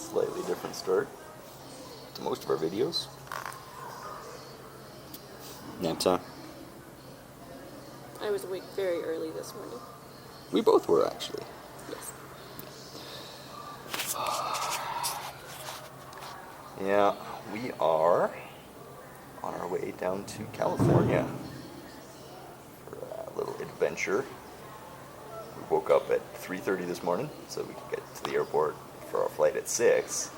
Slightly different start to most of our videos. Nap time. I was awake very early this morning. We both were, actually. Yes. Yeah, we are on our way down to California for a little adventure. We woke up at 3:30 this morning so we could get to the airport for our flight at 6,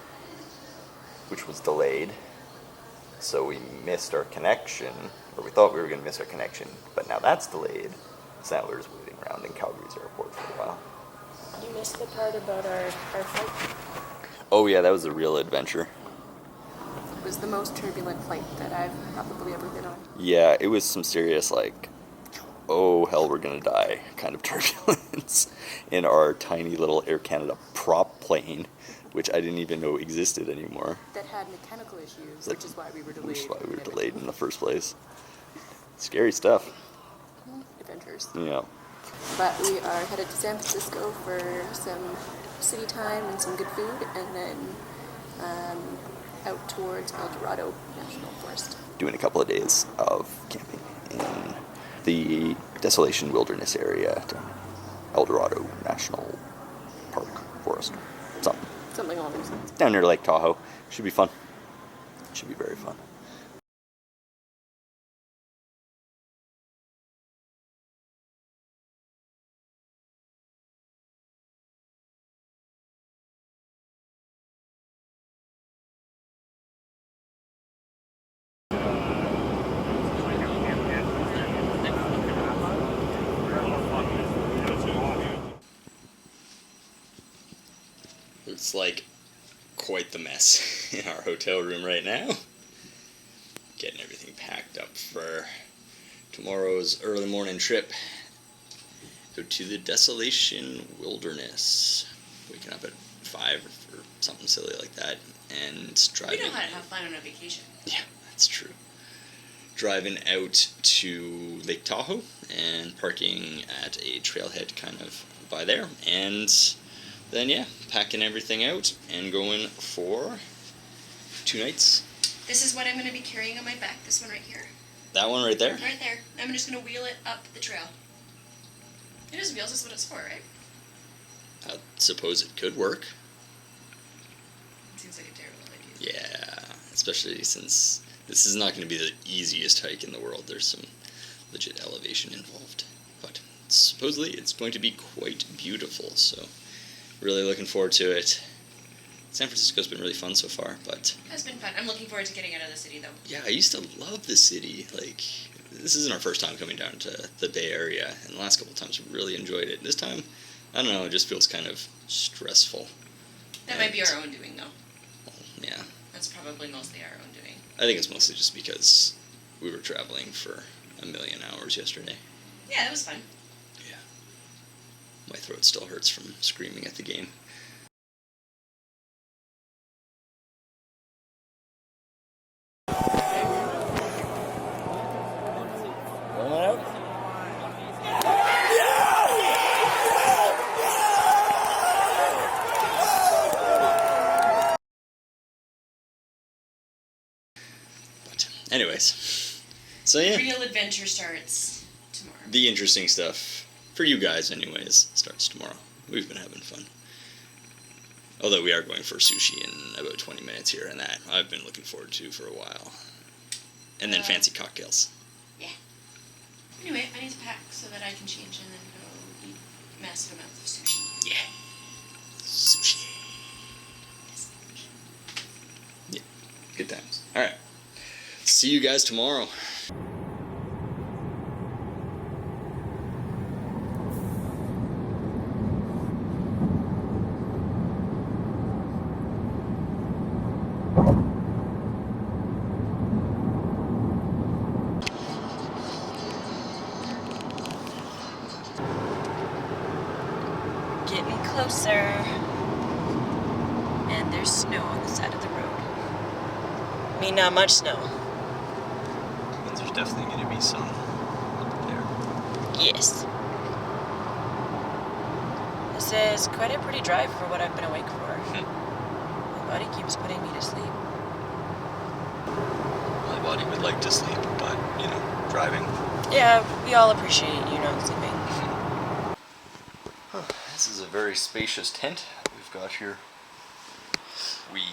which was delayed. So we missed our connection, or we thought we were going to miss our connection, but now that's delayed. So now we're just waiting around in Calgary's airport for a while. You missed the part about our flight. Oh yeah, that was a real adventure. It was the most turbulent flight that I've probably ever been on. Yeah, it was some serious, like, oh hell, we're gonna die kind of turbulence in our tiny little Air Canada prop plane, which I didn't even know existed anymore. That had mechanical issues, Like, which is why we were delayed. Which is why we were delayed in the first place. Scary stuff. Adventures. Yeah. But we are headed to San Francisco for some city time and some good food, and then out towards El Dorado National Forest. Doing a couple of days of camping in the Desolation Wilderness area to El Dorado National Park, Forest, something. Something along those lines. Down near Lake Tahoe. Should be fun. Should be very fun. It's like quite the mess in our hotel room right now. Getting everything packed up for tomorrow's early morning trip out to the Desolation Wilderness. Waking up at 5 or something silly like that and driving. We know how to have fun on a vacation. Yeah, that's true. Driving out to Lake Tahoe and parking at a trailhead kind of by there, and then yeah, packing everything out and going for 2 nights. This is what I'm going to be carrying on my back, this one right here. That one right there? Right there. I'm just going to wheel it up the trail. It is wheels, that's what it's for, right? I suppose it could work. It seems like a terrible idea. Yeah, especially since this is not going to be the easiest hike in the world. There's some legit elevation involved. But supposedly it's going to be quite beautiful, so really looking forward to it. San Francisco's been really fun so far, but... It's been fun. I'm looking forward to getting out of the city, though. Yeah, I used to love the city. Like, this isn't our first time coming down to the Bay Area, and the last couple of times we really enjoyed it. This time, I don't know, it just feels kind of stressful. That might be our own doing, though. Well, yeah. That's probably mostly our own doing. I think it's mostly just because we were traveling for 1,000,000 hours yesterday. Yeah, that was fun. Yeah. My throat still hurts from screaming at the game. But anyways, so yeah. Real adventure starts tomorrow. The interesting stuff, for you guys anyways, starts tomorrow. We've been having fun. Although we are going for sushi in about 20 minutes here, and that I've been looking forward to for a while. And then fancy cocktails. Yeah. Anyway, I need to pack so that I can change and then go eat massive amounts of sushi. Yeah. Sushi. Yes. Yeah. Good times. Alright. See you guys tomorrow. Getting closer. And there's snow on the side of the road. I mean, not much snow. Means there's definitely going to be some up there. Yes. This is quite a pretty drive for what I've been awake for. body keeps putting me to sleep. My body would like to sleep, but, you know, driving. Yeah, we all appreciate you not sleeping. This is a very spacious tent we've got here. We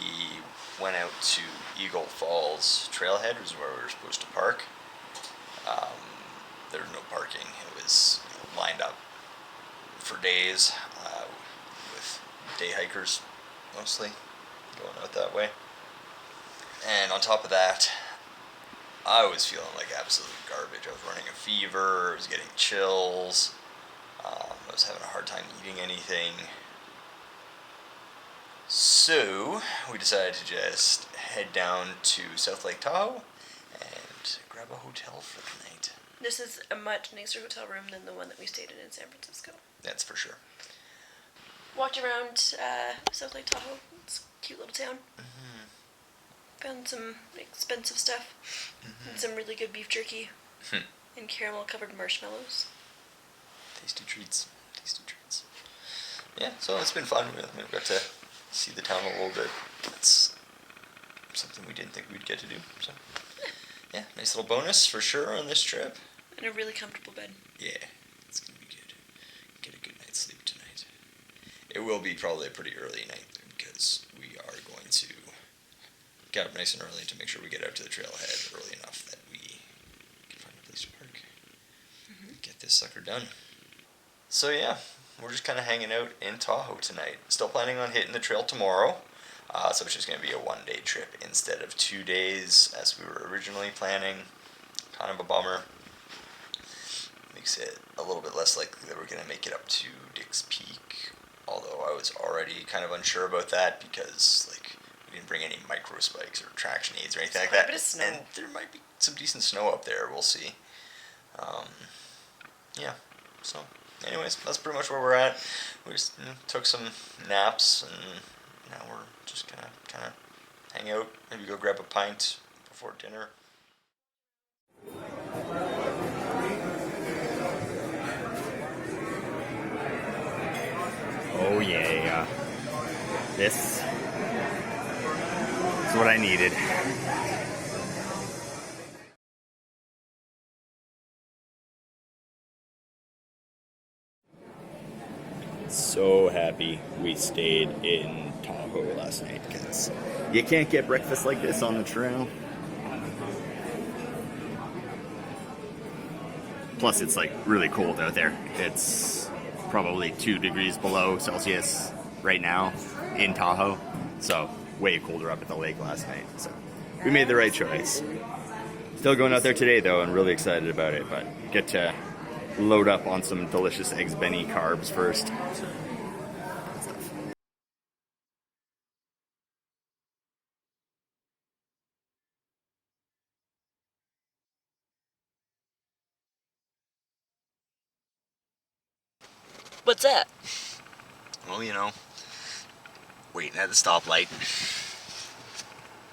went out to Eagle Falls Trailhead, which is where we were supposed to park. There was no parking. It was lined up for days with day hikers mostly going out that way. And on top of that, I was feeling like absolute garbage. I was running a fever, I was getting chills, I was having a hard time eating anything. So we decided to just head down to South Lake Tahoe and grab a hotel for the night. This is a much nicer hotel room than the one that we stayed in San Francisco. That's for sure. Walked around South Lake Tahoe. It's a cute little town. Mm-hmm. Found some expensive stuff. And some really good beef jerky. And caramel covered marshmallows. Tasty treats. Tasty treats. Yeah, so it's been fun. We got to see the town a little bit. That's something we didn't think we'd get to do. So, yeah, nice little bonus for sure on this trip. And a really comfortable bed. Yeah, it's gonna be good. Get a good night's sleep tonight. It will be probably a pretty early night because we are going to get up nice and early to make sure we get out to the trailhead early enough that we can find a place to park. Get this sucker done. So yeah, we're just kind of hanging out in Tahoe tonight. Still planning on hitting the trail tomorrow. So it's just going to be a one-day trip instead of 2 days as we were originally planning. Kind of a bummer. Makes it a little bit less likely that we're going to make it up to Dick's Peak. Although I was already kind of unsure about that because we didn't bring any micro spikes or traction aids or anything like that. Quite a bit of snow. And there might be some decent snow up there. We'll see. Yeah. So, anyways, that's pretty much where we're at. We just took some naps and now we're just gonna kind of hang out, maybe go grab a pint before dinner. Oh yeah. This is what I needed. So happy we stayed in Tahoe last night because you can't get breakfast like this on the trail. Plus it's really cold out there. It's probably 2 degrees below Celsius right now in Tahoe. So way colder up at the lake last night. So we made the right choice. Still going out there today though and really excited about it, but get to load up on some delicious eggs Benny carbs first. What's that? Well, waiting at the stoplight.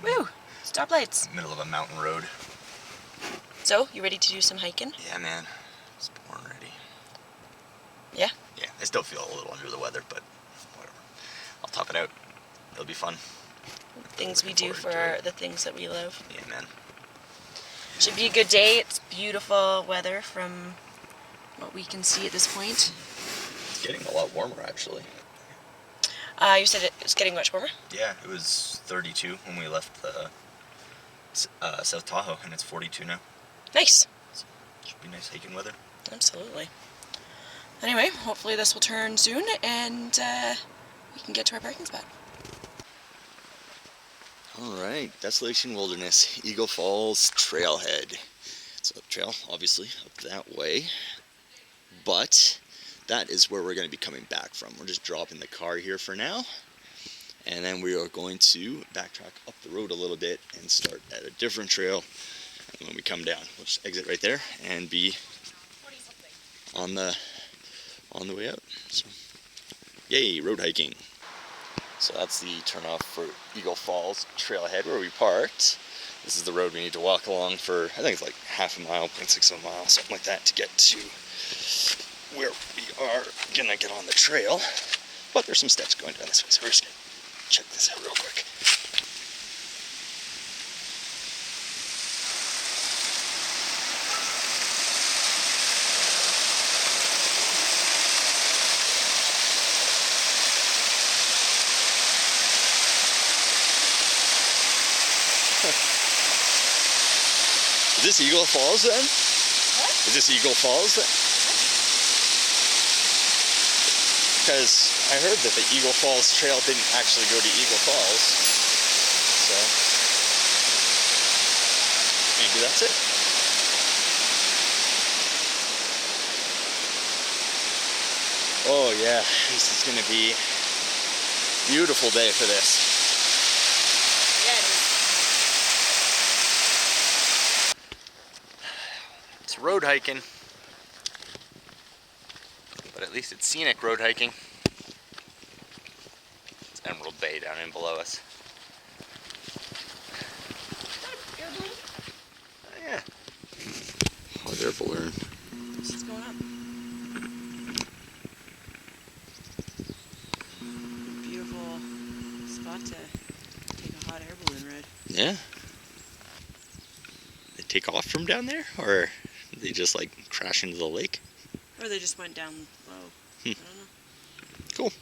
Woo! Stoplights. Middle of a mountain road. So, you ready to do some hiking? Yeah, man. It's born ready. Yeah? Yeah, I still feel a little under the weather, but whatever. I'll tough it out. It'll be fun. Things we do for the things that we love. Yeah, man. Should be a good day. It's beautiful weather from what we can see at this point. It's getting a lot warmer, actually. You said it was getting much warmer? Yeah, it was 32 when we left South Tahoe, and it's 42 now. Nice. So, should be nice hiking weather. Absolutely. Anyway, hopefully this will turn soon and we can get to our parking spot. Alright, Desolation Wilderness, Eagle Falls Trailhead. It's a trail, obviously, up that way. But that is where we're going to be coming back from. We're just dropping the car here for now. And then we are going to backtrack up the road a little bit and start at a different trail. And when we come down, we'll just exit right there and be on the way out. So, yay, road hiking. So that's the turnoff for Eagle Falls Trailhead where we parked. This is the road we need to walk along for, I think it's half a mile, 0.6 of a mile, something like that, to get to where we are gonna get on the trail. But there's some steps going down this way, so we're just gonna check this out real quick. Is this Eagle Falls then? What? Is this Eagle Falls then? Because I heard that the Eagle Falls Trail didn't actually go to Eagle Falls. So maybe that's it. Oh yeah, this is gonna be a beautiful day for this. Yeah, it is. It's road hiking, but at least it's scenic road hiking. It's Emerald Bay down in below us. Oh, yeah. Hot air balloon. This is going up. Beautiful spot to take a hot air balloon ride. Yeah. They take off from down there, or they just like crash into the lake? Or they just went down low. I don't know. Cool.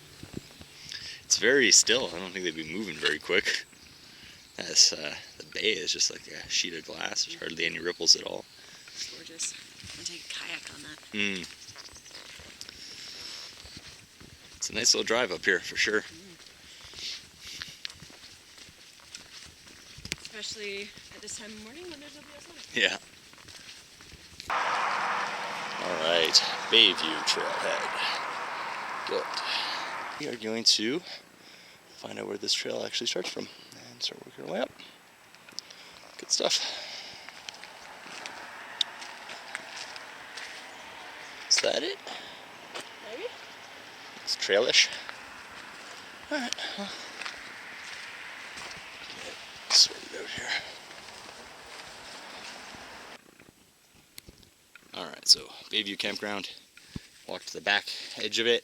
It's very still. I don't think they'd be moving very quick. As the bay is just like a sheet of glass. There's hardly any ripples at all. It's gorgeous. I'm gonna take a kayak on that. It's a nice little drive up here for sure. Especially at this time of morning when there's nobody outside. Yeah. Alright, Bayview Trailhead. Good. We are going to find out where this trail actually starts from and start working our way up. Good stuff. Is that it? Maybe? It's trailish. Alright, well. Get sorted out here. Alright, so Bayview Campground. Walk to the back edge of it,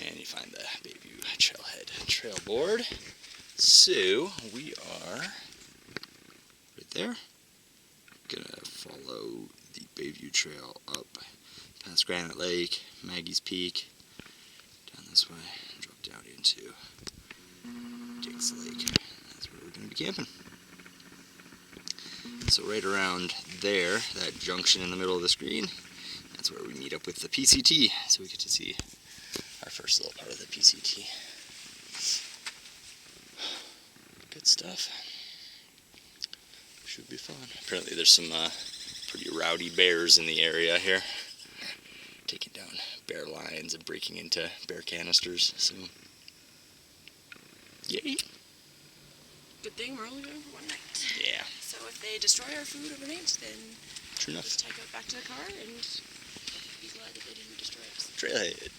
and you find the Bayview Trailhead trail board. So we are right there. Gonna follow the Bayview Trail up past Granite Lake, Maggie's Peak, down this way, and drop down into Dick's Lake. That's where we're gonna be camping. So right around there, that junction in the middle of the screen, that's where we meet up with the PCT. So we get to see our first little part of the PCT. Good stuff. Should be fun. Apparently there's some pretty rowdy bears in the area here. Taking down bear lines and breaking into bear canisters. So, yay. Good thing we're only going for one night. Yeah. So if they destroy our food overnight, then True enough. just take it back to the car and be glad that they didn't destroy us. Trailhead.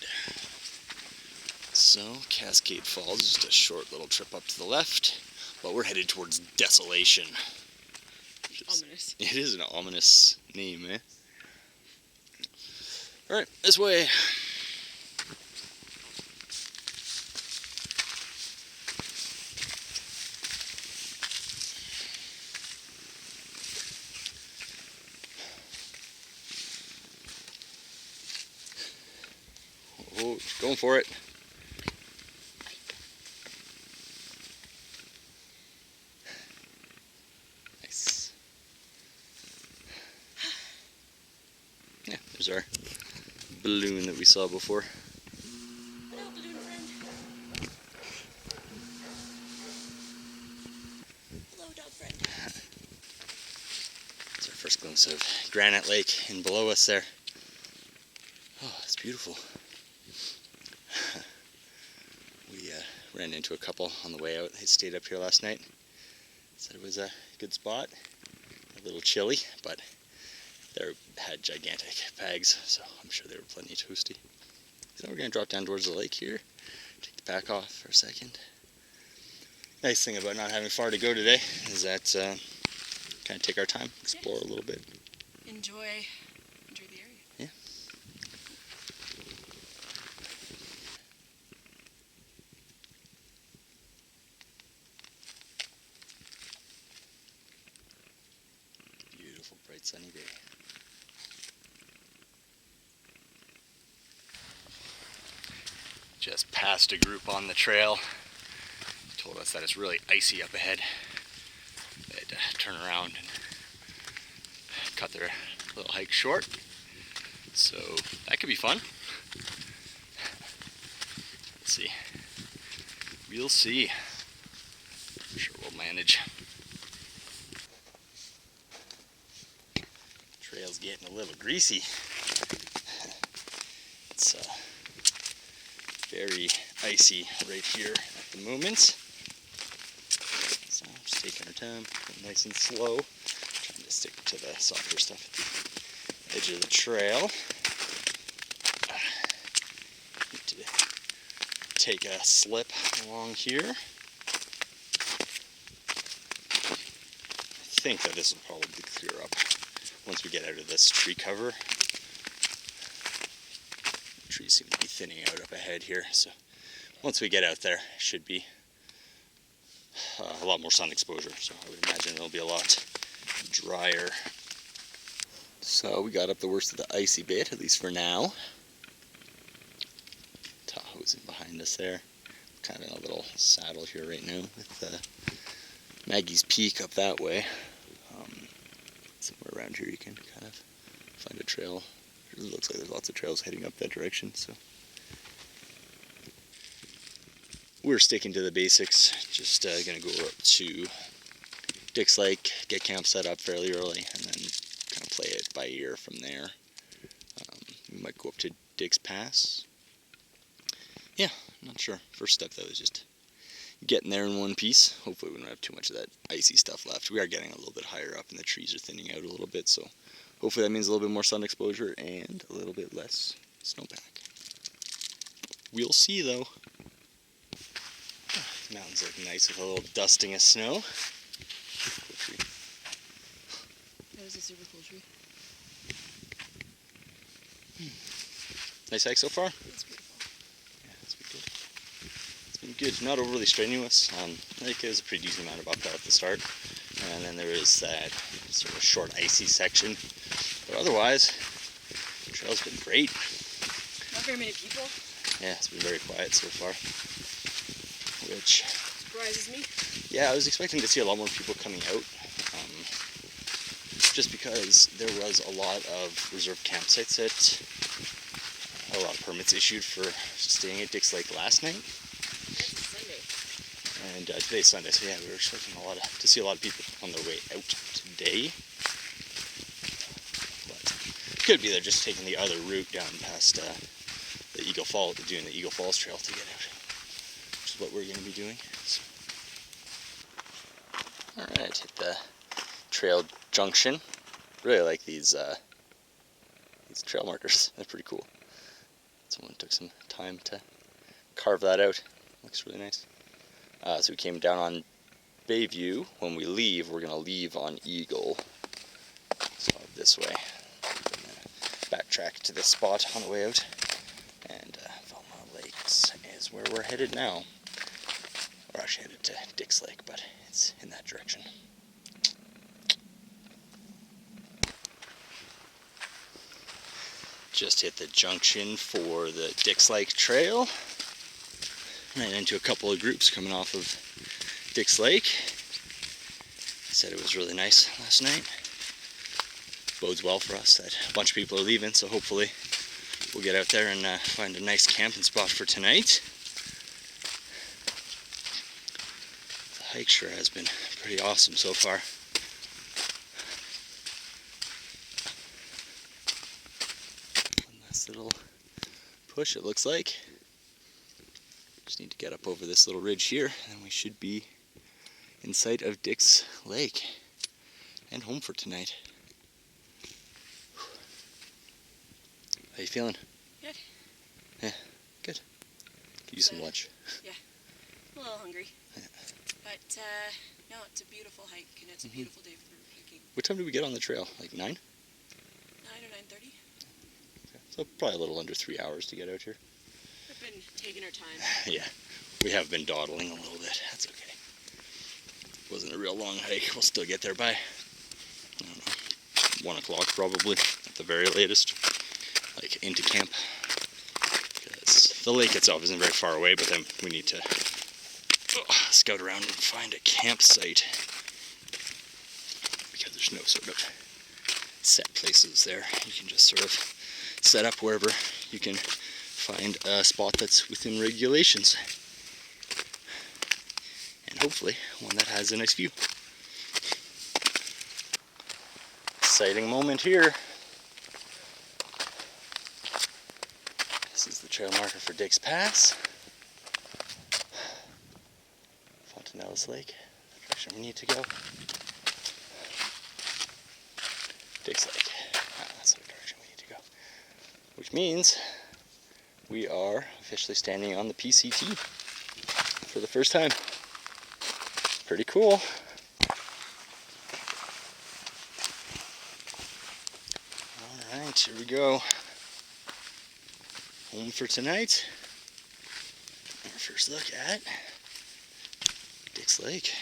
So, Cascade Falls, just a short little trip up to the left, but we're headed towards Desolation. Ominous. It is an ominous name, eh? Alright, this way. Oh, going for it. Nice. Yeah, there's our balloon that we saw before. Hello, balloon friend. Hello, dog friend. It's our first glimpse of Granite Lake and below us there. Oh, it's beautiful. We ran into a couple on the way out. They stayed up here last night. Said it was a good spot. A little chilly, but they had gigantic bags, so I'm sure they were plenty toasty. So now we're going to drop down towards the lake here. Take the pack off for a second. Nice thing about not having far to go today is that kind of take our time, explore a little bit. Enjoy the area. Yeah. bright sunny day. Just passed a group on the trail. Told us that it's really icy up ahead. They had to turn around and cut their little hike short. So that could be fun. Let's see. We'll see. I'm sure we'll manage. Trail's getting a little greasy. It's very icy right here at the moment. So I'm just taking our time, going nice and slow, trying to stick to the softer stuff at the edge of the trail. Need to take a slip along here. I think that this will probably clear up once we get out of this tree cover. The trees seem to be thinning out up ahead here, so once we get out there, it should be a lot more sun exposure, so I would imagine it'll be a lot drier. So we got up the worst of the icy bit, at least for now. Tahoe's in behind us there. Kind of in a little saddle here right now with Maggie's Peak up that way. Somewhere around here you can kind of find a trail. It looks like there's lots of trails heading up that direction, so we're sticking to the basics. Just gonna go up to Dick's Lake, get camp set up fairly early, and then kind of play it by ear from there. We might go up to Dick's Pass. Yeah, I'm not sure. First step though is just getting there in one piece. Hopefully we don't have too much of that icy stuff left. We are getting a little bit higher up and the trees are thinning out a little bit, so hopefully that means a little bit more sun exposure and a little bit less snowpack. We'll see though. The mountains look nice with a little dusting of snow. Cool tree. That is a super cool tree. Nice hike so far? It's beautiful. Yeah, it's been good. It's been good. Not overly strenuous. Like it was a pretty decent amount of uphill at the start, and then there is that sort of short icy section. But otherwise, the trail's been great. Not very many people. Yeah, it's been very quiet so far. Which Surprises me. yeah, I was expecting to see a lot more people coming out. Just because there was a lot of reserved campsites a lot of permits issued for staying at Dick's Lake last night. It's Sunday. And today's Sunday, so yeah, we were expecting to see a lot of people on their way out today. But could be they're just taking the other route down past the Eagle Falls, doing the Eagle Falls Trail to get out, which is what we're going to be doing. So. All right, hit the trail junction. Really like these trail markers. They're pretty cool. Someone took some time to carve that out. Looks really nice. So we came down on Bayview. When we leave, we're going to leave on Eagle. So this way. Backtrack to this spot on the way out. And Velma Lakes is where we're headed now. We're actually headed to Dick's Lake, but it's in that direction. Just hit the junction for the Dick's Lake Trail. Ran into a couple of groups coming off of Dick's Lake. Said it was really nice last night. Bodes well for us that a bunch of people are leaving, so hopefully we'll get out there and find a nice camping spot for tonight. The hike sure has been pretty awesome so far. Little push, it looks like. Just need to get up over this little ridge here, and we should be in sight of Dick's Lake and home for tonight. How you feeling? Good. Yeah, good. Could use some lunch. Yeah, I'm a little hungry. Yeah. But no, it's a beautiful hike, and it's a beautiful day for hiking. What time did we get on the trail? Like 9? 9 or 9:30. So probably a little under 3 hours to get out here. We've been taking our time. Yeah, we have been dawdling a little bit. That's okay. Wasn't a real long hike. We'll still get there by, I don't know, 1 o'clock probably, at the very latest, like into camp. Because the lake itself isn't very far away, but then we need to scout around and find a campsite. Because there's no sort of set places there. You can just sort of set up wherever you can find a spot that's within regulations. And hopefully one that has a nice view. Exciting moment here. This is the trail marker for Dick's Pass. Fontanellas Lake, the direction we need to go. Dick's Lake, that's the direction we need to go. Which means we are officially standing on the PCT for the first time. Pretty cool. Alright, here we go. Home for tonight. Our first look at Dick's Lake.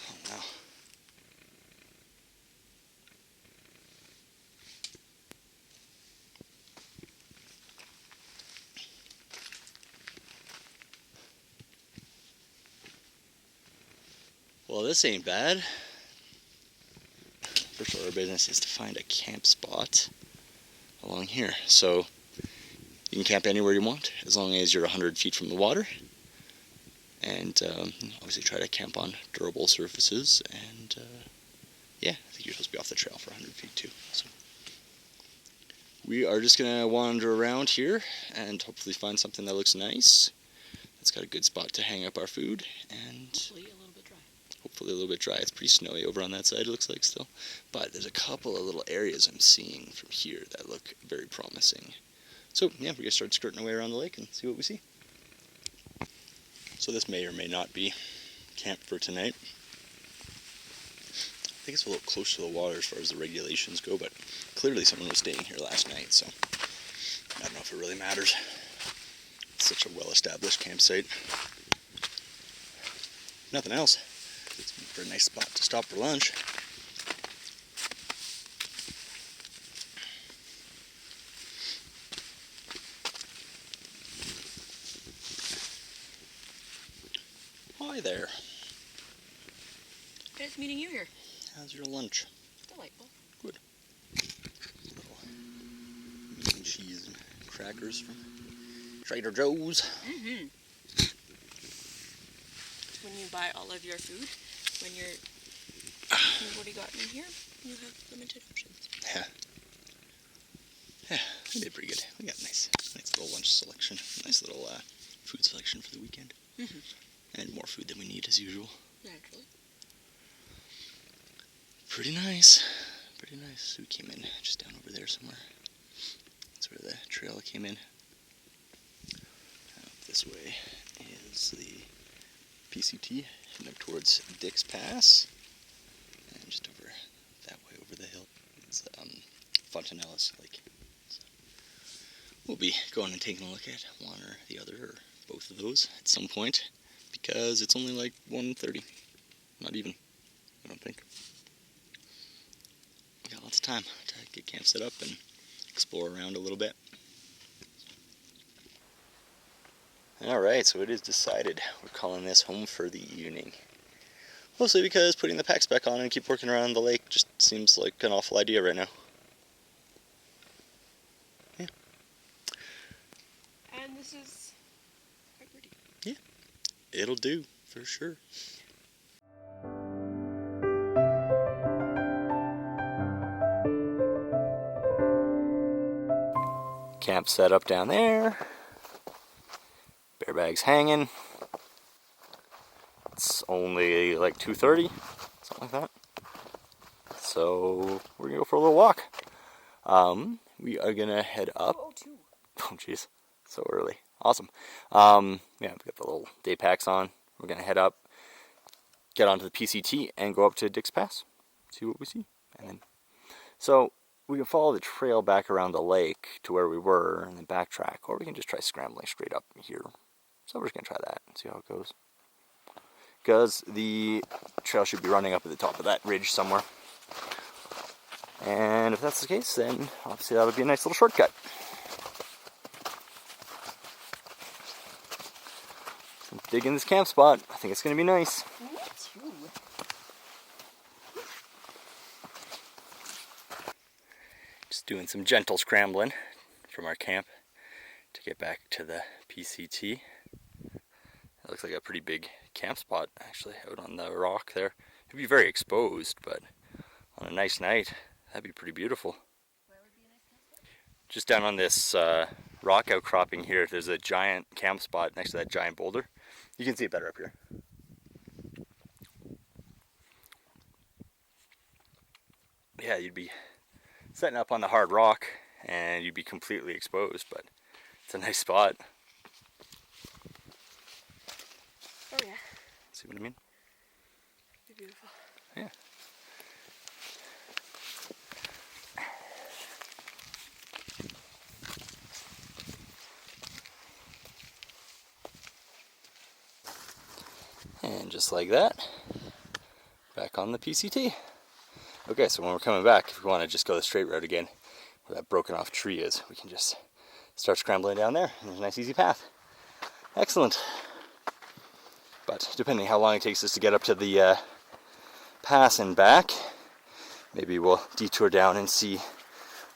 Oh wow. Well, this ain't bad. First order of business is to find a camp spot along here. So you can camp anywhere you want as long as you're 100 feet from the water. And obviously try to camp on durable surfaces. And yeah, I think you're supposed to be off the trail for 100 feet too. So we are just going to wander around here and hopefully find something that looks nice. It's got a good spot to hang up our food. And hopefully a little bit dry. It's pretty snowy over on that side, it looks like still. But there's a couple of little areas I'm seeing from here that look very promising. So yeah, we're going to start skirting away around the lake and see what we see. So this may or may not be camp for tonight. I think it's a little close to the water as far as the regulations go, but clearly someone was staying here last night, so I don't know if it really matters. It's such a well-established campsite. Nothing else. It's for a nice spot to stop for lunch. Hi there. Nice meeting you here. How's your lunch? Delightful. Good. Little meat and cheese and crackers from Trader Joe's. Mm-hmm. When you buy all of your food, when you've already gotten in here, you have limited options. Yeah, we did pretty good. We got a nice little lunch selection, nice little food selection for the weekend. Mm-hmm. And more food than we need as usual. Naturally. Pretty nice. Pretty nice. We came in just down over there somewhere. That's where the trail came in. This way is the PCT, heading up towards Dick's Pass. And just over that way over the hill is Fontanellas Lake. So we'll be going and taking a look at one or the other, or both of those at some point, because it's only like 1:30. Not even, I don't think. We got lots of time to get camp set up and explore around a little bit. Alright, so it is decided. We're calling this home for the evening. Mostly because putting the packs back on and keep working around the lake just seems like an awful idea right now. Yeah. And this is quite pretty. Yeah, it'll do, for sure. Camp set up down there. Bear bags hanging. It's only like 2:30, something like that. So we're gonna go for a little walk. We are gonna head up. Oh jeez, so early. Awesome. Yeah, we got the little day packs on. We're gonna head up, get onto the PCT, and go up to Dick's Pass. See what we see, and then so we can follow the trail back around the lake to where we were, and then backtrack, or we can just try scrambling straight up here. So we're just gonna try that and see how it goes. because the trail should be running up at the top of that ridge somewhere. And if that's the case, then obviously that would be a nice little shortcut. So digging this camp spot. I think it's going to be nice. Me too. Just doing some gentle scrambling from our camp to get back to the PCT. It looks like a pretty big camp spot actually out on the rock there. It'd be very exposed, but on a nice night, that'd be pretty beautiful. Where would be a nice camp spot? Just down on this rock outcropping here, there's a giant camp spot next to that giant boulder. You can see it better up here. Yeah, you'd be setting up on the hard rock and you'd be completely exposed, but it's a nice spot. Oh yeah. See what I mean? It'd be beautiful. Yeah. And just like that, back on the PCT. Okay, so when we're coming back, if we want to just go the straight route again, where that broken off tree is, we can just start scrambling down there, and there's a nice easy path. Excellent. But depending how long it takes us to get up to the pass and back, maybe we'll detour down and see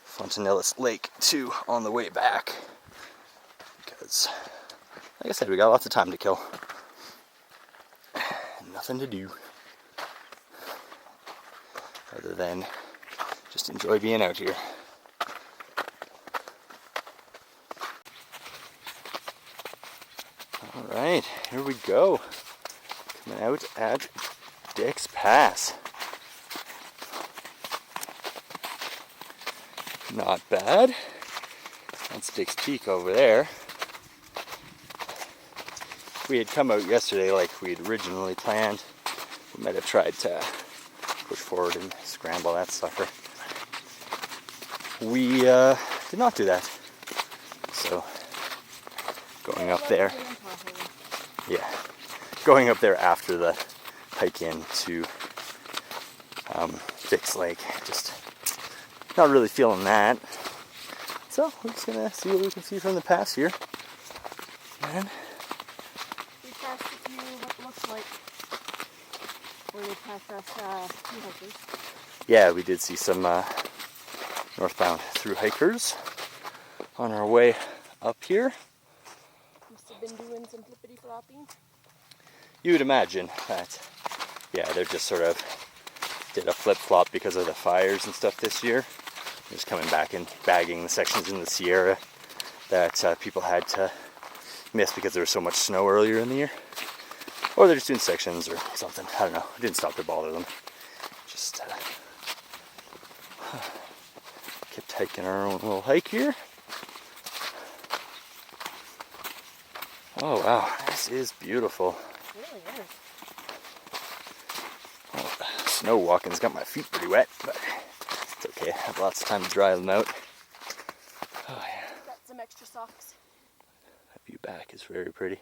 Fontanillas Lake too on the way back. Because, like I said, we got lots of time to kill. Nothing to do other than just enjoy being out here. Alright, here we go. Coming out at Dick's Pass. Not bad. That's Dick's Peak over there. We had come out yesterday like we had originally planned. We might have tried to push forward and scramble that sucker. We did not do that. So, going up there. Yeah, going up there after the hike in to Dick's Lake. Just not really feeling that. So, we're just gonna see what we can see from the pass here. And We passed a few, what looks like, where they passed us few hikers. yeah, we did see some northbound through hikers on our way up here. Must have been doing some flippity flopping. You would imagine that, yeah, they're just sort of did a flip-flop because of the fires and stuff this year. They're just coming back and bagging the sections in the Sierra that people had to miss because there was so much snow earlier in the year. Or they're just doing sections or something. I don't know. It didn't stop to bother them. Just kept hiking our own little hike here. Oh wow, this is beautiful. It really is. Well, snow walking's got my feet pretty wet, but it's okay. I have lots of time to dry them out. Oh yeah. Got some extra socks. That view back is very pretty.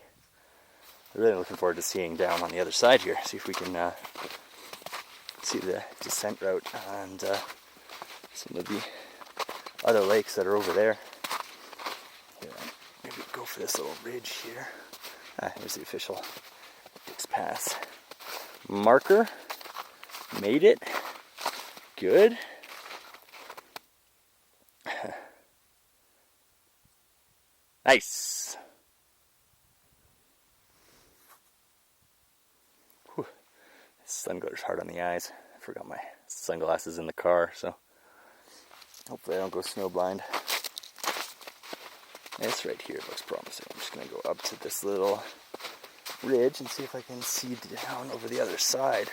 I'm really looking forward to seeing down on the other side here. See if we can see the descent route and some of the other lakes that are over there. Yeah, maybe go for this little ridge here. Here's the official Dick's Pass marker. Made it. Good. Nice. Whew. Sun glitter's hard on the eyes. I forgot my sunglasses in the car, so hopefully I don't go snowblind. This right here looks promising. I'm just going to go up to this little ridge and see if I can see down over the other side.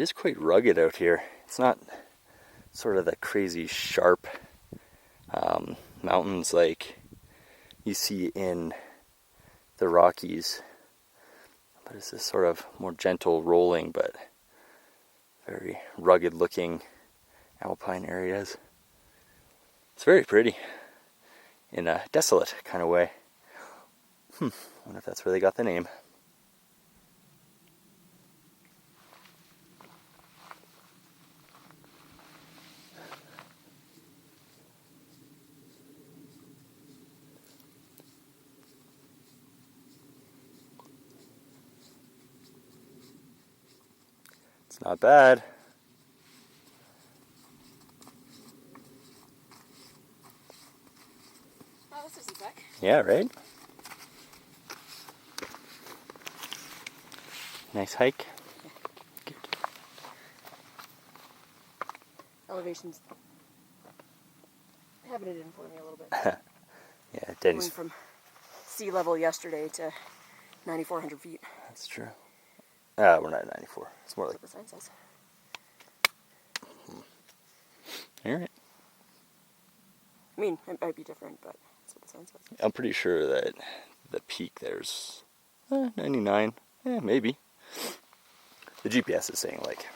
It is quite rugged out here. It's not sort of the crazy sharp mountains like you see in the Rockies, but it's this sort of more gentle rolling but very rugged looking alpine areas. It's very pretty in a desolate kind of way. Wonder if that's where they got the name. It's not bad. Oh, this isn't back. Yeah, right? Nice hike. Good. Elevation's having it in for me a little bit. Yeah, Going Denny's. from sea level yesterday to 9,400 feet. That's true. We're not at 94. It's more like. That's what the sign says. Alright. I mean, it might be different, but that's what the sign says. I'm pretty sure that the peak there's 99. Maybe. The GPS is saying like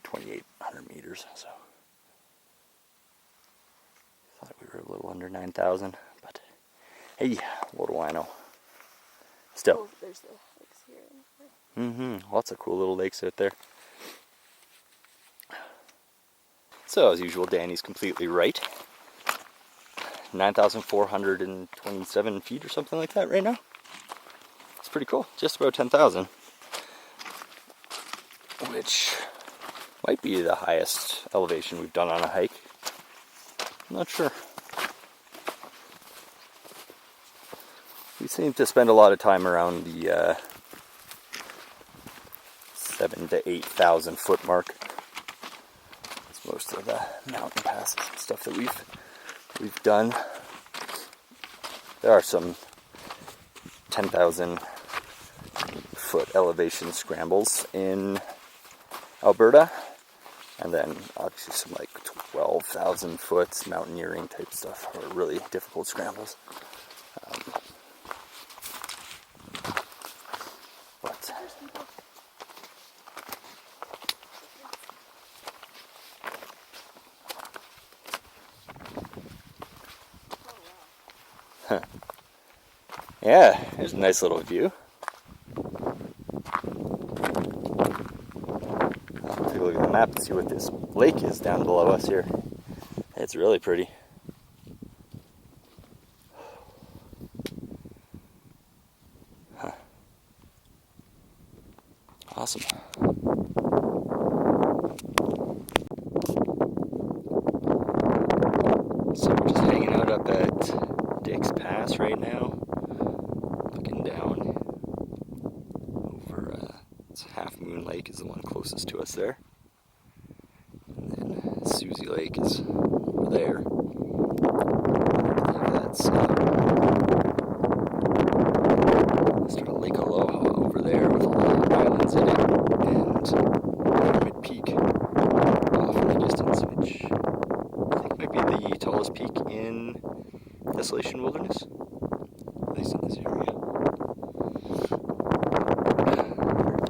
2,800 meters, so. Thought we were a little under 9,000, but hey, what do I know? Still. Oh, there's the lakes here. Lots of cool little lakes out there. So, as usual, Danny's completely right. 9,427 feet or something like that right now. It's pretty cool. Just about 10,000. Which might be the highest elevation we've done on a hike. I'm not sure. We seem to spend a lot of time around the 7,000 to 8,000 foot mark. It's most of the mountain passes and stuff that we've done. There are some 10,000 foot elevation scrambles in Alberta, and then obviously some like 12,000 foot mountaineering type stuff, or really difficult scrambles. But yeah, there's a nice little view. I'll take a look at the map and see what this lake is down below us here. It's really pretty. Awesome. So we're just hanging out up at Dick's Pass right now, looking down over, it's Half Moon Lake is the one closest to us there. And then Susie Lake is over there. I believe that's sort of Lake Aloha over there with all the islands in it, and Pyramid Peak off in the distance, which I think might be the tallest peak in Desolation Wilderness, at least in this area.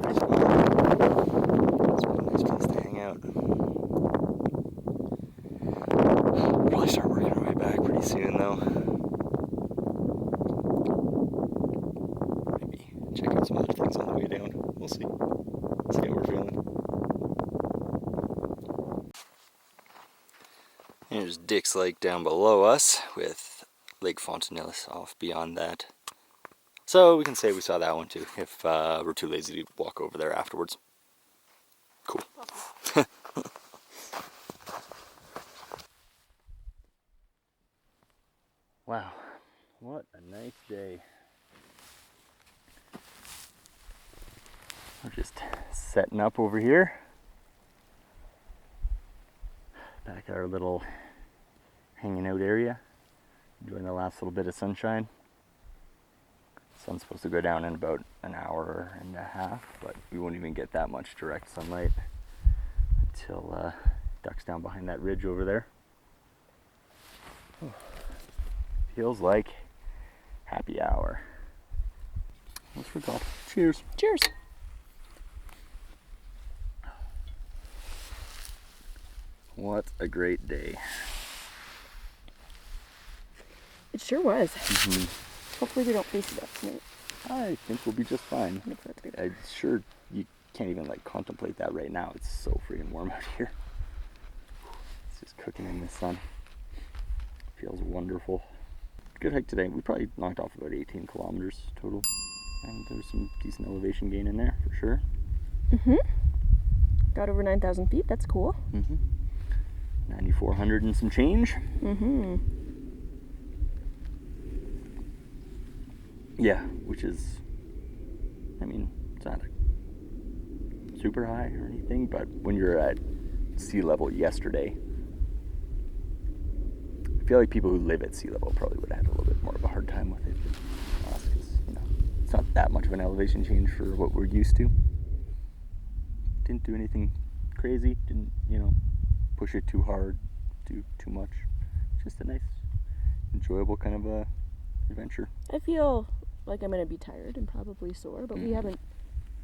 Pretty cool. It's a nice place to hang out. We'll probably start working our way back pretty soon, though. Maybe check out some other things on the way down. We'll see. See how we're feeling. Here's Dick's Lake down below us, with Lake Fontanillis off beyond that. So we can say we saw that one too, if we're too lazy to walk over there afterwards. Cool. Wow, what a nice day. We're just setting up over here. Back at our little hanging out area. Enjoying the last little bit of sunshine. Sun's supposed to go down in about an hour and a half, but we won't even get that much direct sunlight until ducks down behind that ridge over there. Feels like happy hour. Let's forgot. Cheers. Cheers. What a great day. It sure was. Mm-hmm. Hopefully we don't face it up tonight. I think we'll be just fine. I think that's good. I'm sure you can't even like contemplate that right now. It's so freaking warm out here. It's just cooking in the sun. Feels wonderful. Good hike today. We probably knocked off about 18 kilometers total. And there's some decent elevation gain in there for sure. Mm-hmm. Got over 9,000 feet. That's cool. Mm-hmm. 9,400 and some change. Mm-hmm. Yeah, which is, I mean, it's not super high or anything, but when you're at sea level yesterday, I feel like people who live at sea level probably would have had a little bit more of a hard time with it than us, because, you know, it's not that much of an elevation change for what we're used to. Didn't do anything crazy, didn't, you know, push it too hard, do too much. Just a nice, enjoyable kind of a adventure. I feel like I'm going to be tired and probably sore, but we haven't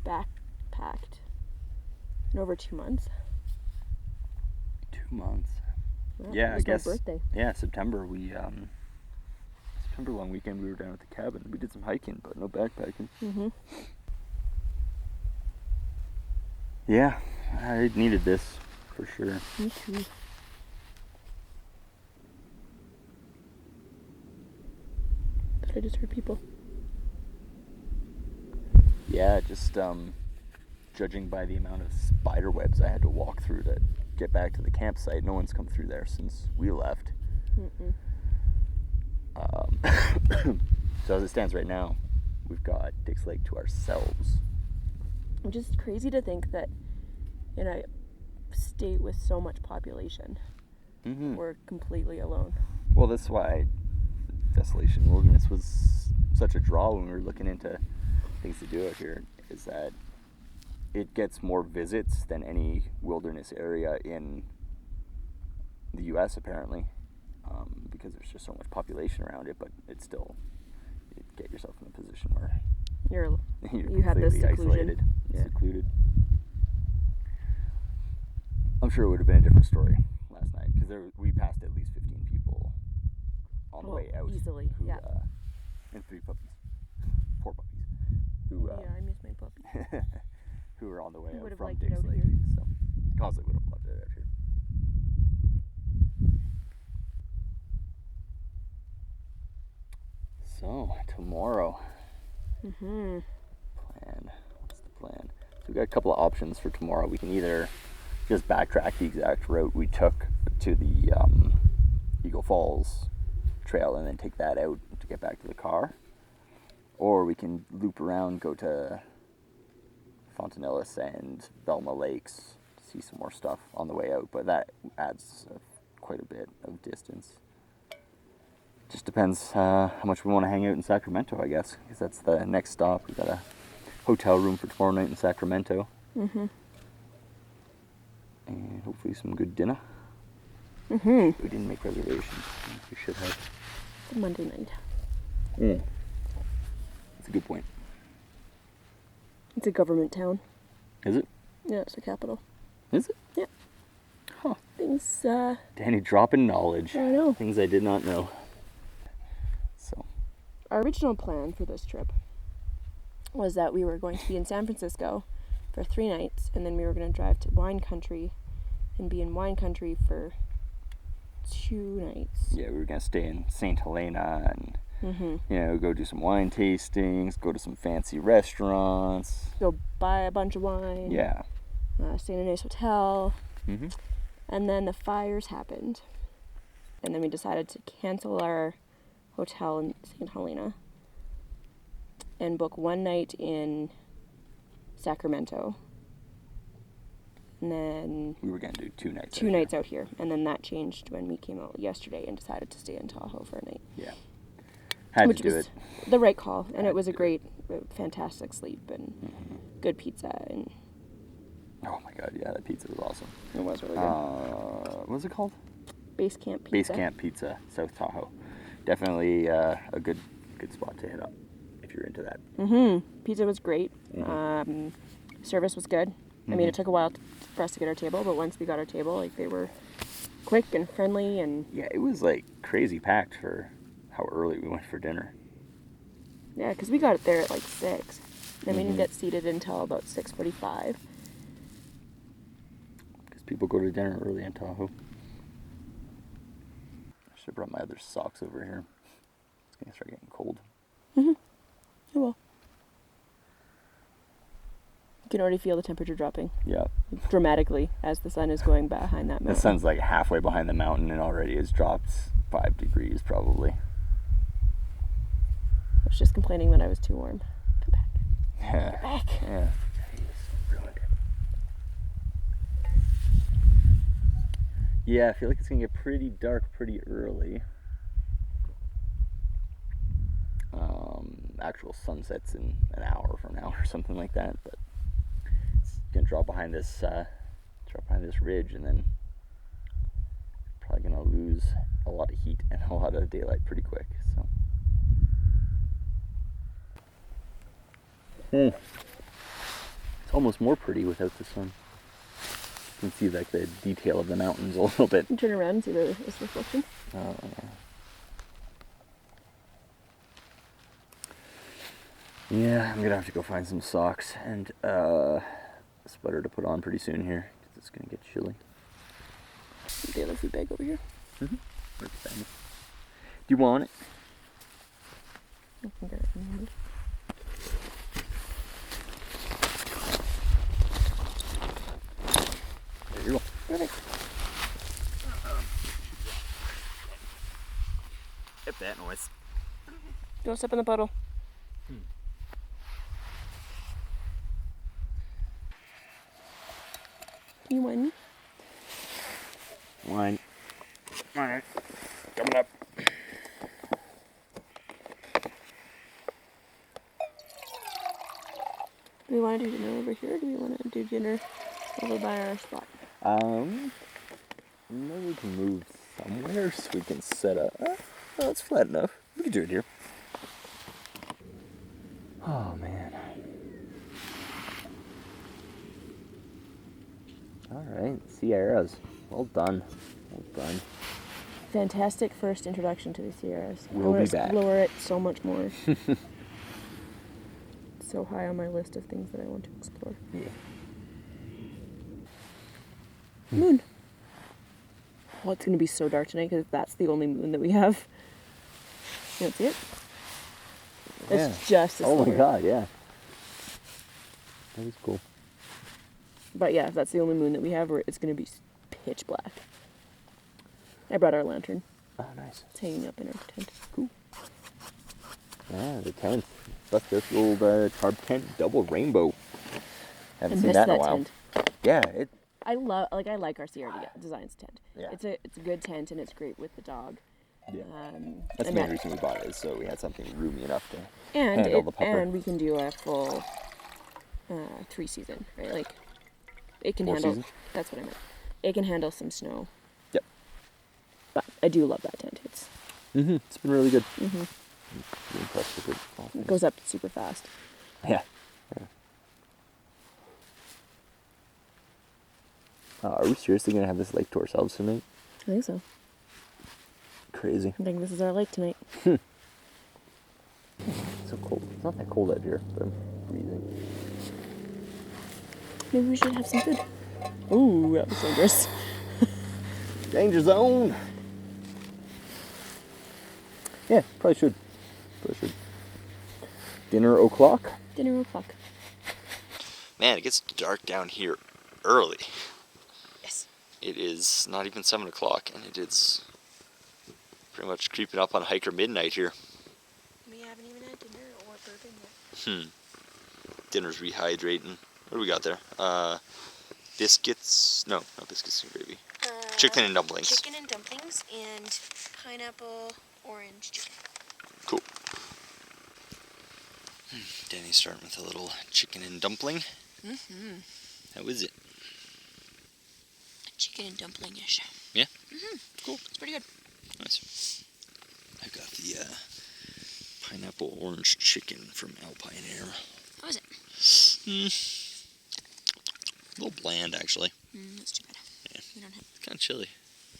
backpacked in over 2 months. 2 months. Well, Yeah, it I was guess. my birthday. Yeah, September. September long weekend we were down at the cabin. We did some hiking, but no backpacking. Mm-hmm. Yeah, I needed this for sure. Me too. But I just heard people. Yeah, just judging by the amount of spider webs I had to walk through to get back to the campsite, no one's come through there since we left. Mm-mm. So as it stands right now, we've got Dix Lake to ourselves. Which is crazy to think that in a state with so much population, Mm-hmm. we're completely alone. Well, that's why Desolation Wilderness was such a draw when we were looking into things to do out here, is that it gets more visits than any wilderness area in the U.S. apparently, because there's just so much population around it, but it's still, you get yourself in a position where You you're had this completely seclusion. isolated, Yeah. secluded. I'm sure it would have been a different story last night, because we passed at least 15 people on the way out. Easily, Who, yeah. and 3 puppies. 4 puppies. Who, Yeah, I miss my puppy. who were on the way Who out would have from liked it Dix out Lake. here. So, Cosley would have loved it out here. So, tomorrow. Mm-hmm. Plan. What's the plan? So we've got a couple of options for tomorrow. We can either just backtrack the exact route we took to the Eagle Falls trail and then take that out to get back to the car. Or we can loop around, go to Fontanillis and Velma Lakes, see some more stuff on the way out, but that adds quite a bit of distance. Just depends how much we want to hang out in Sacramento, I guess, because that's the next stop. We got a hotel room for tomorrow night in Sacramento. Mm-hmm. And hopefully some good dinner. Mm-hmm. We didn't make reservations. We should have. It's a Monday night. That's a good point. It's a government town. Is it? Yeah, it's the capital. Is it? Yeah. Huh. Things, Danny dropping knowledge. I know. Things I did not know. So. Our original plan for this trip was that we were going to be in San Francisco for 3 nights, and then we were going to drive to wine country and be in wine country for 2 nights. Yeah, we were going to stay in St. Helena and, you know, go do some wine tastings, go to some fancy restaurants. Go buy a bunch of wine. Yeah. Stay in a nice hotel. Mm-hmm. And then the fires happened. And then we decided to cancel our hotel in St. Helena and book 1 night in Sacramento. And then We were going to do 2 nights. 2 nights out here. And then that changed when we came out yesterday and decided to stay in Tahoe for a night. Yeah. Had which to do was it. the right call, and Had it was to a do great, fantastic sleep and good pizza, and Oh my god, yeah, that pizza was awesome. it was really good. What was it called? Base Camp Pizza. Base Camp Pizza, South Tahoe. Definitely a good spot to hit up if you're into that. Pizza was great. Service was good. I mean, it took a while for us to get our table, but once we got our table, like, they were quick and friendly, and Yeah, it was like crazy packed for how early we went for dinner. yeah, because we got it there at like 6. And we didn't get seated until about 6:45. Because people go to dinner early in Tahoe. I should have brought my other socks over here. It's going to start getting cold. Oh well. You can already feel the temperature dropping Yeah. dramatically as the sun is going behind that The mountain. sun's like halfway behind the mountain and already has dropped 5 degrees probably. I was just complaining that I was too warm. Come back. Yeah. Back. Yeah. Jeez, ruined it. Yeah, I feel like it's gonna get pretty dark pretty early. Actual sunset's in an hour from now or something like that, but it's gonna drop behind this ridge, and then probably gonna lose a lot of heat and a lot of daylight pretty quick. So. It's almost more pretty without the sun. You can see like the detail of the mountains a little bit. Turn around and see this reflection. Yeah, I'm gonna have to go find some socks and a sweater to put on pretty soon here, because it's gonna get chilly. The other food bag over here. Right beside me. Do you want it? I can get it in hand. There you go. Perfect. Get that noise. Go step in the puddle. You want me? Wine. Alright. Coming up. Do we want to do dinner over here, or do we want to do dinner over by our spot? Maybe we can move somewhere so we can set up. Oh, it's flat enough. We can do it here. Oh, man. Alright, Sierras. Well done. Well done. Fantastic first introduction to the Sierras. We'll I want be to back. explore it so much more. So high on my list of things that I want to explore. Yeah. Moon. Well, it's going to be so dark tonight because that's the only moon that we have. You don't see it? Yeah. It's just a Oh my sliver. god, yeah. That is cool. But yeah, if that's the only moon that we have, it's going to be pitch black. I brought our lantern. Oh, nice. It's hanging up in our tent. Cool. Yeah, the tent. That's this old tarp tent, double rainbow. Haven't I seen missed that in a that while. tent. Yeah, I like our Sierra Designs tent. Yeah. It's a good tent, and it's great with the dog. yeah. Um, That's the and main that- reason we bought it, is so we had something roomy enough to and handle the pupper. and we can do a full 3 season, right? Like it can 4 handle. season? That's what I meant. It can handle some snow. Yep. But I do love that tent. It's It's been really good. I'm really impressed with it. all it things. goes up super fast. Yeah. Are we seriously gonna have this lake to ourselves tonight? I think so. Crazy. I think this is our lake tonight. So cold. It's not that cold out here, but I'm freezing. Maybe we should have some food. Ooh, that was dangerous. Danger zone. Yeah, probably should. Dinner o'clock. Dinner o'clock. Man, it gets dark down here early. Yes. It is not even 7 o'clock, and it is pretty much creeping up on hiker midnight here. We haven't even had dinner or bourbon yet. Dinner's rehydrating. What do we got there? Biscuits. No, not biscuits and gravy. Chicken and dumplings. Chicken and dumplings and pineapple orange chicken. Cool. Danny's starting with a little chicken and dumpling. Mm-hmm. How is it? Chicken and dumpling-ish. Yeah? Mm-hmm. Cool. It's pretty good. Nice. I got the pineapple orange chicken from Alpine Air. How is it? A little bland, actually. That's too bad. Yeah. We don't have... It's kind of chilly.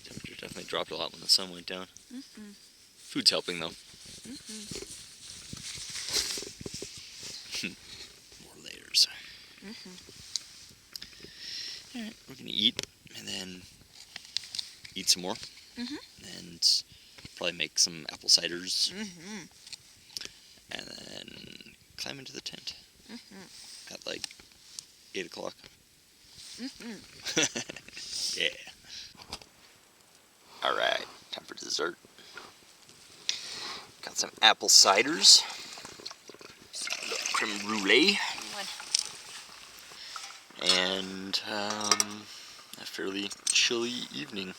Temperature definitely dropped a lot when the sun went down. Mm-hmm. Food's helping, though. Mm-hmm. More layers. Mm-hmm. Alright, we're gonna eat, and then eat some more. Mm-hmm. And probably make some apple ciders. Mm-hmm. And then climb into the tent Mm-hmm. at like 8 o'clock. Mm-hmm. Yeah. Alright, time for dessert. Got some apple ciders. Creme brulee. And a fairly chilly evening.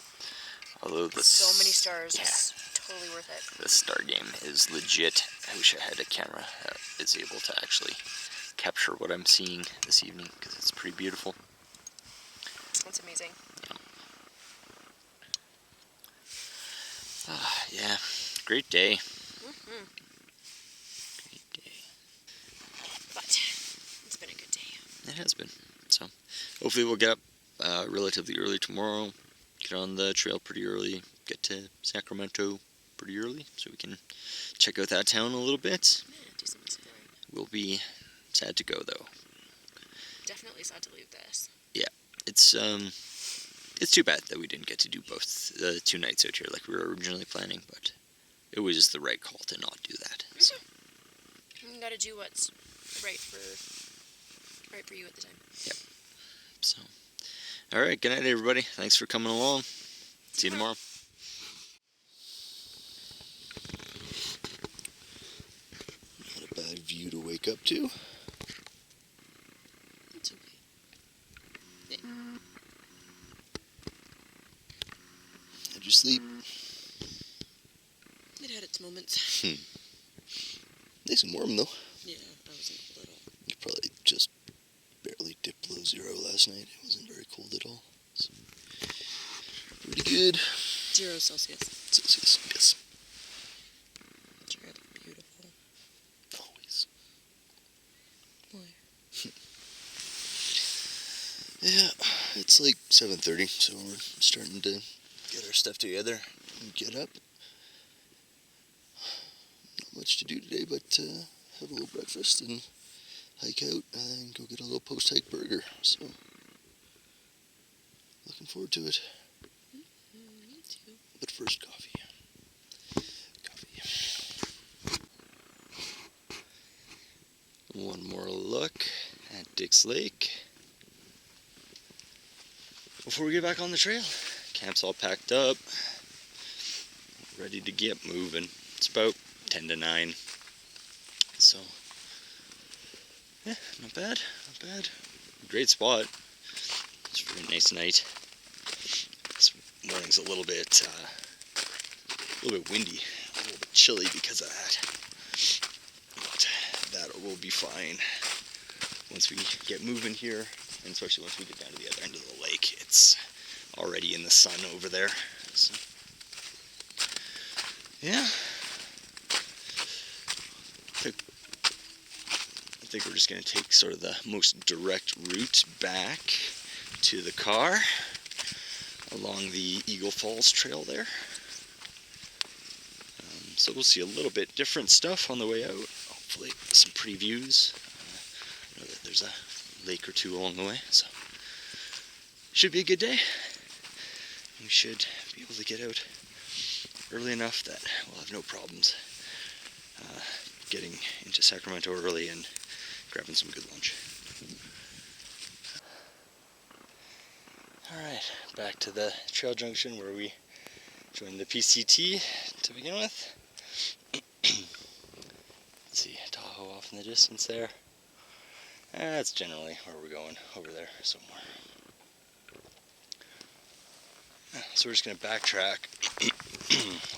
Although the So many stars. Yeah, It's totally worth it. the star game is legit. I wish I had a camera that is able to actually capture what I'm seeing this evening, because it's pretty beautiful. It's amazing. Yeah, great day. Mm-hmm. Great day. But it's been a good day. It has been. So hopefully we'll get up relatively early tomorrow, get on the trail pretty early, get to Sacramento pretty early, so we can check out that town a little bit. Yeah, do some exploring. We'll be sad to go, though. Definitely sad to leave this. It's too bad that we didn't get to do both the 2 nights out here like we were originally planning, but it was just the right call to not do that. So. You gotta do what's right for you at the time. Yep. So, all right. Good night, everybody. Thanks for coming along. See you tomorrow. Not a bad view to wake up to. It's okay. How'd you sleep? It had its moments. Nice and warm, though. Yeah, I wasn't cold at all. You probably just barely dipped below 0 last night. It wasn't very cold at all. So, pretty good. 0 Celsius. Celsius, yes. Sure, beautiful. Always. Why? Yeah, it's like 7:30, so we're starting to get our stuff together and get up. Not much to do today, but have a little breakfast and hike out, and then go get a little post-hike burger. So, looking forward to it. Me too. But first, coffee. One more look at Dick's Lake before we get back on the trail. Camp's all packed up, ready to get moving. It's about 10 to 9. So, yeah, not bad. Great spot. It's a really nice night. This morning's a little bit windy, a little bit chilly because of that. But that will be fine once we get moving here, and especially once we get down to the other end of the lake. It's already in the sun over there. So, yeah. I think we're just going to take sort of the most direct route back to the car along the Eagle Falls Trail there. So we'll see a little bit different stuff on the way out. Hopefully some pretty views. I know that there's a lake or two along the way, so should be a good day. We should be able to get out early enough that we'll have no problems getting into Sacramento early and grabbing some good lunch. Alright, back to the trail junction where we joined the PCT to begin with. Let's see, Tahoe off in the distance there. That's generally where we're going, over there somewhere. So we're just going to backtrack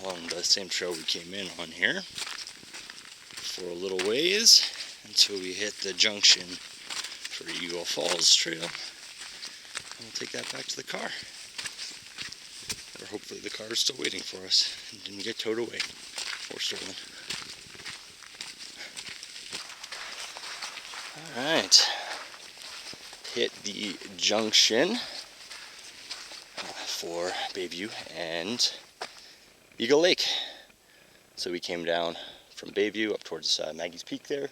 along the same trail we came in on here for a little ways, until we hit the junction for Eagle Falls Trail. And we'll take that back to the car. Or hopefully the car is still waiting for us and didn't get towed away or stolen. Alright. Hit the junction for Bayview and Eagle Lake. So we came down from Bayview up towards Maggie's Peak there.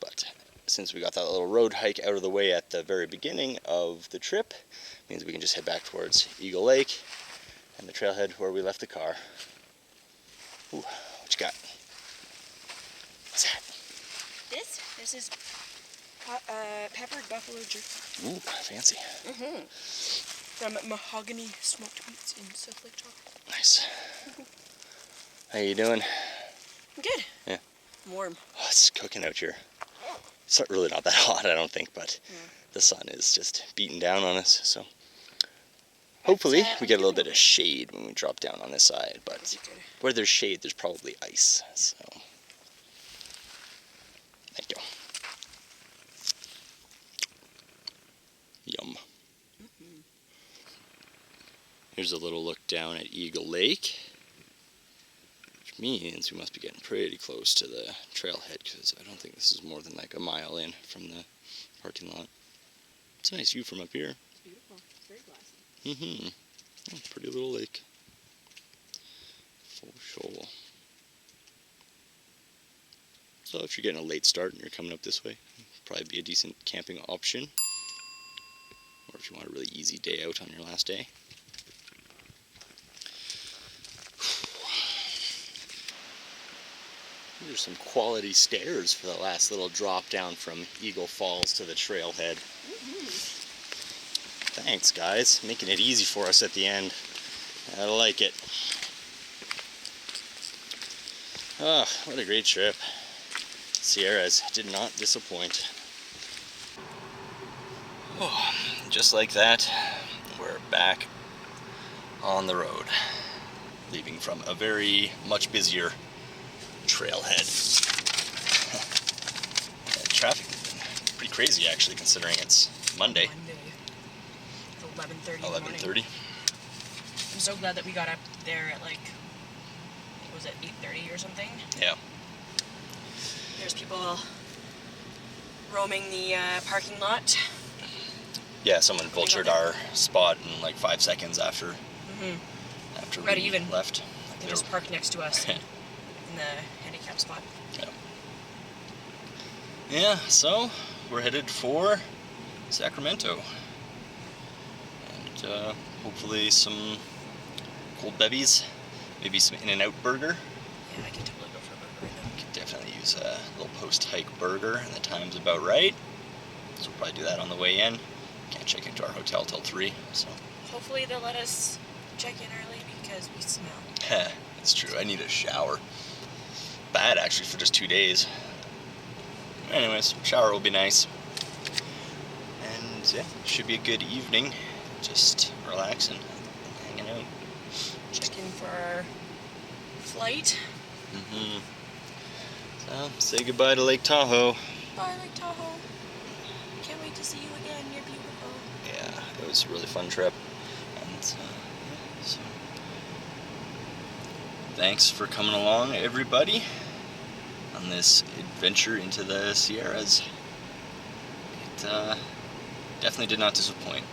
But since we got that little road hike out of the way at the very beginning of the trip, means we can just head back towards Eagle Lake and the trailhead where we left the car. Ooh, what you got? What's that? This is peppered buffalo jerky. Ooh, fancy. From Mahogany Smoked Meats in South Lake Tahoe. Nice. How you doing? Good. Yeah. Warm. Oh, it's cooking out here. It's really not that hot, I don't think, but the sun is just beating down on us, so hopefully we get a little bit of shade when we drop down on this side, but where there's shade, there's probably ice, so thank you. Yum. Here's a little look down at Eagle Lake, which means we must be getting pretty close to the trailhead, because I don't think this is more than like a mile in from the parking lot. It's a nice view from up here. It's beautiful. It's very glassy. Oh, pretty little lake. For sure. So if you're getting a late start and you're coming up this way, probably be a decent camping option. Or if you want a really easy day out on your last day. There's some quality stairs for the last little drop down from Eagle Falls to the trailhead. Thanks, guys. Making it easy for us at the end. I like it. Oh, what a great trip. Sierras did not disappoint. Oh, just like that, we're back on the road, leaving from a very much busier trailhead. Traffic has been pretty crazy, actually, considering it's Monday. At 11:30 11:30. I'm so glad that we got up there at like, what was it, 8:30 or something? Yeah. There's people roaming the parking lot. Yeah, someone vultured our spot in like 5 seconds after Not we even. left. They just parked next to us in the handicap spot. Yeah, so we're headed for Sacramento. And hopefully some cold bevies, maybe some In-N-Out burger. Yeah, I can totally go for a burger right now. Could definitely use a little post-hike burger, and the time's about right. So we'll probably do that on the way in. Can't check into our hotel till 3, so. Hopefully they'll let us check in early because we smell. It's true, I need a shower. Bad, actually, for just 2 days. Anyways, shower will be nice. And yeah, should be a good evening. Just relaxing, hanging out. Check in for our flight. So, say goodbye to Lake Tahoe. Bye, Lake Tahoe. Can't wait to see you again. You're beautiful. Yeah, it was a really fun trip. And so, thanks for coming along, everybody, on this adventure into the Sierras. It definitely did not disappoint.